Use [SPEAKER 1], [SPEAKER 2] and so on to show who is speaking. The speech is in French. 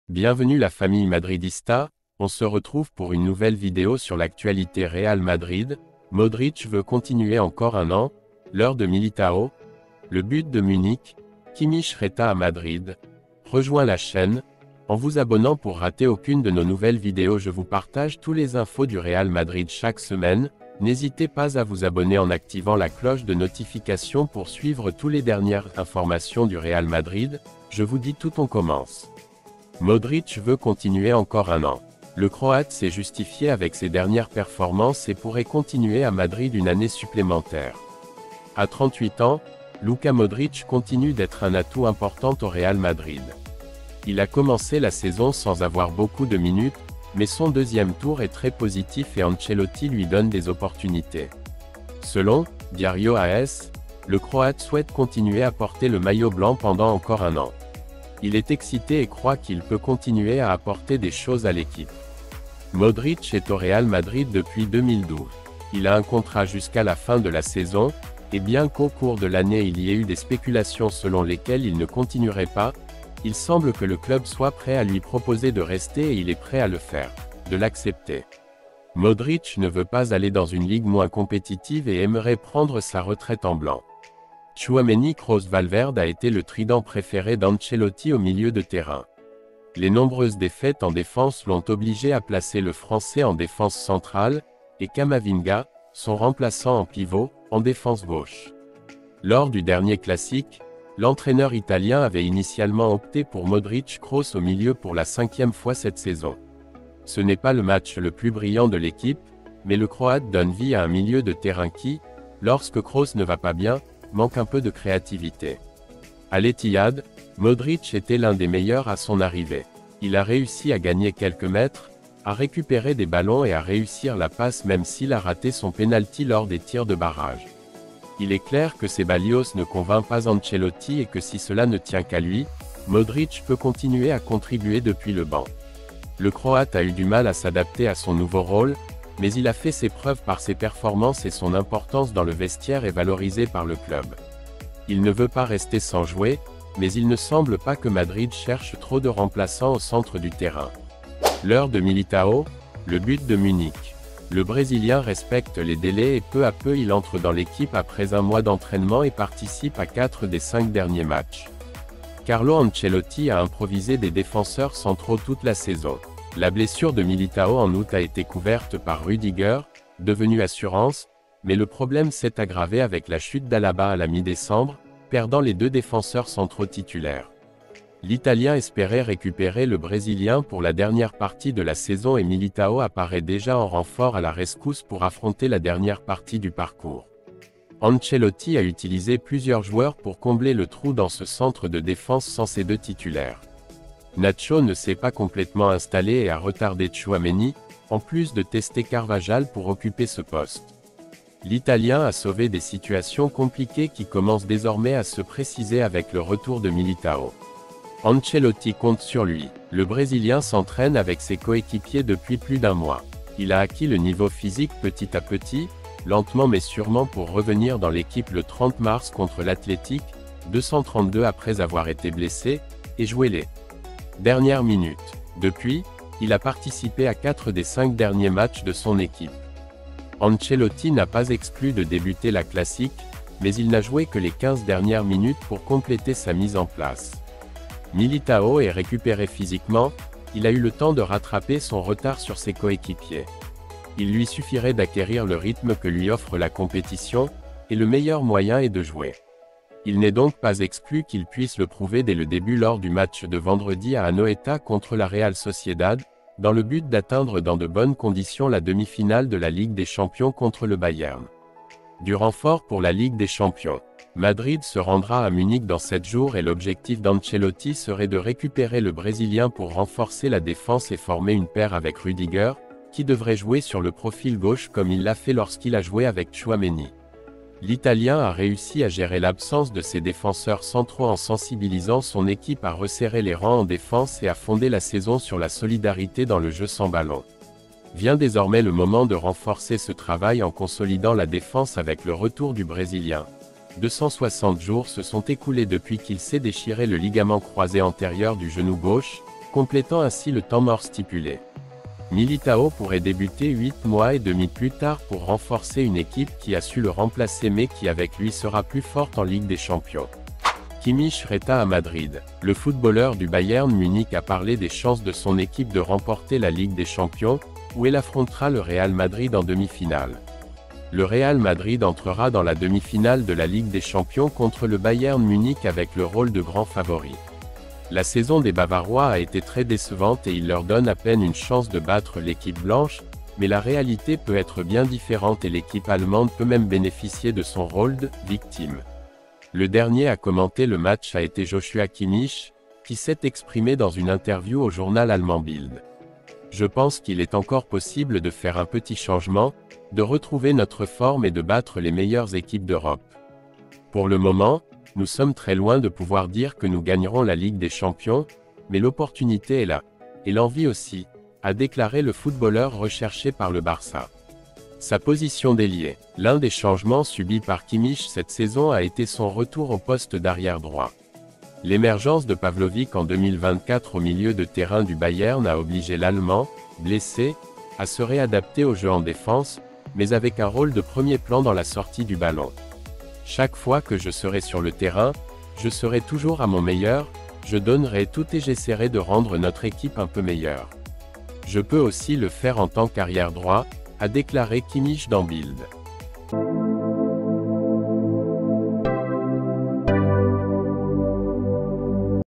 [SPEAKER 1] Bienvenue la famille madridista, on se retrouve pour une nouvelle vidéo sur l'actualité Real Madrid. Modric veut continuer encore un an, l'heure de Militao, le but de Munich, Kimmich resta à Madrid. Rejoins la chaîne, en vous abonnant pour rater aucune de nos nouvelles vidéos. Je vous partage tous les infos du Real Madrid chaque semaine. N'hésitez pas à vous abonner en activant la cloche de notification pour suivre toutes les dernières informations du Real Madrid. Je vous dis tout, on commence. Modric veut continuer encore un an. Le Croate s'est justifié avec ses dernières performances et pourrait continuer à Madrid une année supplémentaire. À 38 ans, Luka Modric continue d'être un atout important au Real Madrid. Il a commencé la saison sans avoir beaucoup de minutes, mais son deuxième tour est très positif et Ancelotti lui donne des opportunités. Selon Diario AS, le Croate souhaite continuer à porter le maillot blanc pendant encore un an. Il est excité et croit qu'il peut continuer à apporter des choses à l'équipe. Modric est au Real Madrid depuis 2012. Il a un contrat jusqu'à la fin de la saison, et bien qu'au cours de l'année il y ait eu des spéculations selon lesquelles il ne continuerait pas, il semble que le club soit prêt à lui proposer de rester et il est prêt à le faire, de l'accepter. Modric ne veut pas aller dans une ligue moins compétitive et aimerait prendre sa retraite en blanc. Tchouaméni Kroos Valverde a été le trident préféré d'Ancelotti au milieu de terrain. Les nombreuses défaites en défense l'ont obligé à placer le Français en défense centrale, et Camavinga, son remplaçant en pivot, en défense gauche. Lors du dernier classique, l'entraîneur italien avait initialement opté pour Modric Kroos au milieu pour la 5e fois cette saison. Ce n'est pas le match le plus brillant de l'équipe, mais le Croate donne vie à un milieu de terrain qui, lorsque Kroos ne va pas bien, manque un peu de créativité. À l'Etihad, Modric était l'un des meilleurs à son arrivée. Il a réussi à gagner quelques mètres, à récupérer des ballons et à réussir la passe même s'il a raté son pénalty lors des tirs de barrage. Il est clair que Ceballos ne convainc pas Ancelotti et que si cela ne tient qu'à lui, Modric peut continuer à contribuer depuis le banc. Le Croate a eu du mal à s'adapter à son nouveau rôle, mais il a fait ses preuves par ses performances et son importance dans le vestiaire est valorisée par le club. Il ne veut pas rester sans jouer, mais il ne semble pas que Madrid cherche trop de remplaçants au centre du terrain. L'heure de Militao, le but de Munich. Le Brésilien respecte les délais et peu à peu il entre dans l'équipe après un mois d'entraînement et participe à 4 des 5 derniers matchs. Carlo Ancelotti a improvisé des défenseurs centraux toute la saison. La blessure de Militao en août a été couverte par Rudiger, devenu assurance, mais le problème s'est aggravé avec la chute d'Alaba à la mi-décembre, perdant les 2 défenseurs centraux titulaires. L'Italien espérait récupérer le Brésilien pour la dernière partie de la saison et Militao apparaît déjà en renfort à la rescousse pour affronter la dernière partie du parcours. Ancelotti a utilisé plusieurs joueurs pour combler le trou dans ce centre de défense sans ses 2 titulaires. Nacho ne s'est pas complètement installé et a retardé Tchouaméni, en plus de tester Carvajal pour occuper ce poste. L'Italien a sauvé des situations compliquées qui commencent désormais à se préciser avec le retour de Militao. Ancelotti compte sur lui. Le Brésilien s'entraîne avec ses coéquipiers depuis plus d'1 mois. Il a acquis le niveau physique petit à petit, lentement mais sûrement pour revenir dans l'équipe le 30 mars contre l'Athletic, 232 après avoir été blessé, et jouer les dernières minutes. Depuis, il a participé à 4 des 5 derniers matchs de son équipe. Ancelotti n'a pas exclu de débuter la classique, mais il n'a joué que les 15 dernières minutes pour compléter sa mise en place. Militao est récupéré physiquement, il a eu le temps de rattraper son retard sur ses coéquipiers. Il lui suffirait d'acquérir le rythme que lui offre la compétition, et le meilleur moyen est de jouer. Il n'est donc pas exclu qu'il puisse le prouver dès le début lors du match de vendredi à Anoeta contre la Real Sociedad, dans le but d'atteindre dans de bonnes conditions la demi-finale de la Ligue des Champions contre le Bayern. Du renfort pour la Ligue des Champions. Madrid se rendra à Munich dans 7 jours et l'objectif d'Ancelotti serait de récupérer le Brésilien pour renforcer la défense et former une paire avec Rudiger, qui devrait jouer sur le profil gauche comme il l'a fait lorsqu'il a joué avec Tchouaméni. L'Italien a réussi à gérer l'absence de ses défenseurs centraux en sensibilisant son équipe à resserrer les rangs en défense et à fonder la saison sur la solidarité dans le jeu sans ballon. Vient désormais le moment de renforcer ce travail en consolidant la défense avec le retour du Brésilien. 260 jours se sont écoulés depuis qu'il s'est déchiré le ligament croisé antérieur du genou gauche, complétant ainsi le temps mort stipulé. Militao pourrait débuter 8 mois et demi plus tard pour renforcer une équipe qui a su le remplacer mais qui avec lui sera plus forte en Ligue des Champions. Kimmich resta à Madrid. Le footballeur du Bayern Munich a parlé des chances de son équipe de remporter la Ligue des Champions, où elle affrontera le Real Madrid en demi-finale. Le Real Madrid entrera dans la demi-finale de la Ligue des Champions contre le Bayern Munich avec le rôle de grand favori. La saison des Bavarois a été très décevante et il leur donne à peine une chance de battre l'équipe blanche, mais la réalité peut être bien différente et l'équipe allemande peut même bénéficier de son rôle de « victime ». Le dernier à commenter le match a été Joshua Kimmich, qui s'est exprimé dans une interview au journal allemand Bild. Je pense qu'il est encore possible de faire un petit changement, de retrouver notre forme et de battre les meilleures équipes d'Europe. Pour le moment, nous sommes très loin de pouvoir dire que nous gagnerons la Ligue des Champions, mais l'opportunité est là, et l'envie aussi, a déclaré le footballeur recherché par le Barça. Sa position d'ailier. L'un des changements subis par Kimmich cette saison a été son retour au poste d'arrière droit. L'émergence de Pavlovic en 2024 au milieu de terrain du Bayern a obligé l'Allemand, blessé, à se réadapter au jeu en défense, mais avec un rôle de premier plan dans la sortie du ballon. Chaque fois que je serai sur le terrain, je serai toujours à mon meilleur, je donnerai tout et j'essaierai de rendre notre équipe un peu meilleure. Je peux aussi le faire en tant qu'arrière droit, a déclaré Kimmich dans Bild.